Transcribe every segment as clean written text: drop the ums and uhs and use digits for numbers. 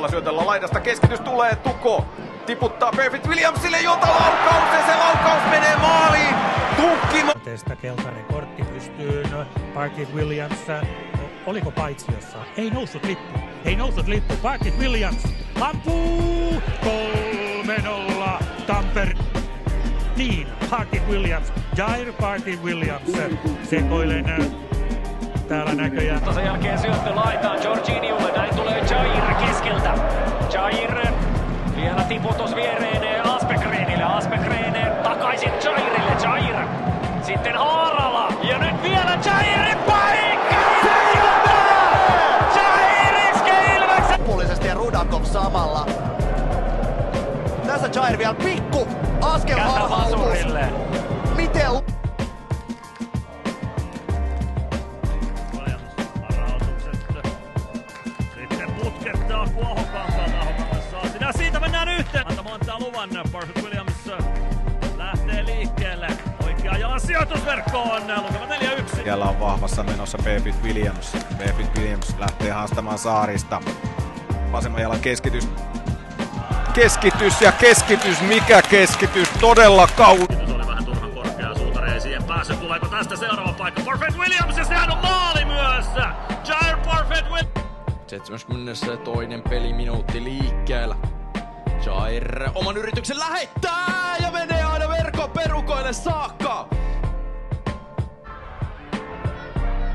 Seuraavalla syötöllä laidasta keskitys tulee, Tuko tiputtaa Perfect Williamsille, jolta laukaus ja se laukaus menee maaliin. Tukkimaan. Tästä keltainen kortti pystyyn. Parkit Williams. Oliko paitsiossa? Ei noussut lippu. Parkit Williams ampuu. 3-0 Tampere. Niin, Parkit Williams. Jair Parkit Williams sekoilen täällä näköjään. Sen jälkeen syöttö laitaan Jorginholle. Näin tulee Jair keskeltä. Jair vielä tiputus viereen Aspegrenille. Aspegren takaisin Jairille. Jair sitten Haarala. Ja nyt vielä Jairin paikka! Jair iskee Ilveksen! Lopullisesti ja Rudakov samalla. Tässä Jair vielä pikku askel harhautus. Miten? Sitten putkettaa Kuohokankaalta. Ahokalle saa sinä. Siitä mennään yhteen. Antaa luvan. Perfect Williams lähtee liikkeelle. Oikea jalan sijoitusverkkoon. Lukema 4-1. Siellä on vahvassa menossa Perfect Williams. Perfect Williams lähtee haastamaan Saarista. Vasemman jalan keskitys. Mikä keskitys? Todella kauan. Se oli vähän turhan korkea. Suutari ei siihen pääse. Tuleeko tästä seuraava paikka? Perfect Williams ja sehän on maali myös! Jair Perfect Williams! 72. peliminuutti liikkeellä. Jair oman yrityksen lähettää ja menee aina verkon perukoille saakka.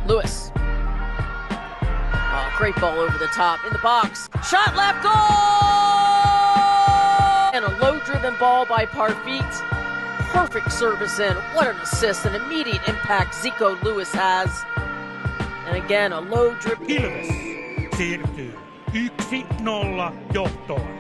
Lewis. Oh, great ball over the top in the box. Shot left goal! And a low-driven ball by Parfit. Perfect service in. What an assist, an immediate impact Zico Lewis has. And again, a low-driven... Ilves siirtyy 1-0 johtoon.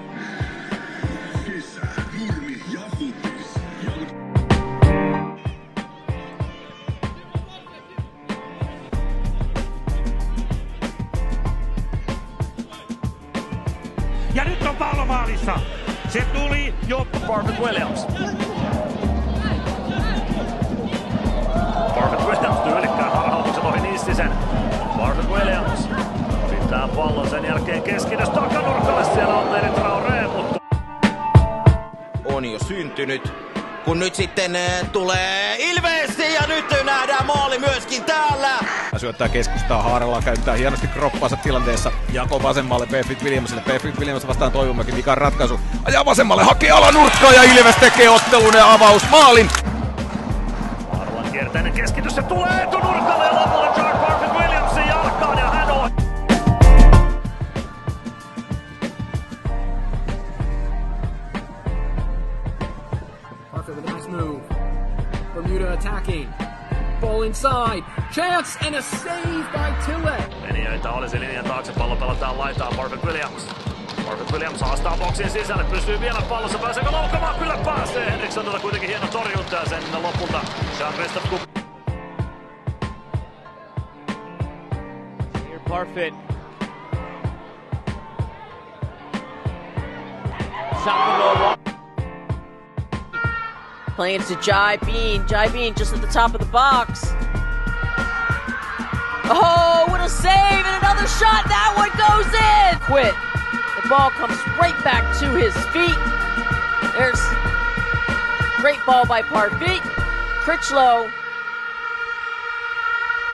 Ja nyt on pallo maalissa. Se tuli jo. Perfect Williams. Perfect Williams tyylikkään harhautuksen ohi Nissisen. Perfect Williams pitää pallon sen jälkeen keskitys takanurkalle. Siellä on Erik Traoré, mutta On jo syntynyt, kun nyt sitten tulee Ilves ja nyt nähdään maali myöskin täällä. Syöttää keskustaa, Haarala käyttää hienosti kroppaansa tilanteessa. Jako vasemmalle Perfect Williamsille. Perfect Williams vastaan Toivomäki, mikä on ratkaisu. Ajaa vasemmalle, hakee alanurkkaa ja Ilves tekee ottelun ja avausmaalin. Arvan kierteinen keskitys, se tulee etunurkalle ja lopulla Jair Perfect Williamsin jalkaan ja hän on. Parfit with a nice move. Bermuda attacking. Ball inside. Chance and a save by Tille. Menijöitä olisi linjan taakse, pallo pelataan laitaan. Perfect Williams. Perfect Williams haastaa boksin sisälle, pysyy vielä pallossa. Pääseekö laukamaan? Kyllä pääsee. Henrikssonilta kuitenkin hieno torjunta ja sen lopulta Jean-Christophe Coupe. Here Parfit. Playing to Jai Bean. Jai Bean just at the top of the box. Oh, what a save and another shot. That one goes in. Quit. The ball comes right back to his feet. There's great ball by Parfit. Critchlow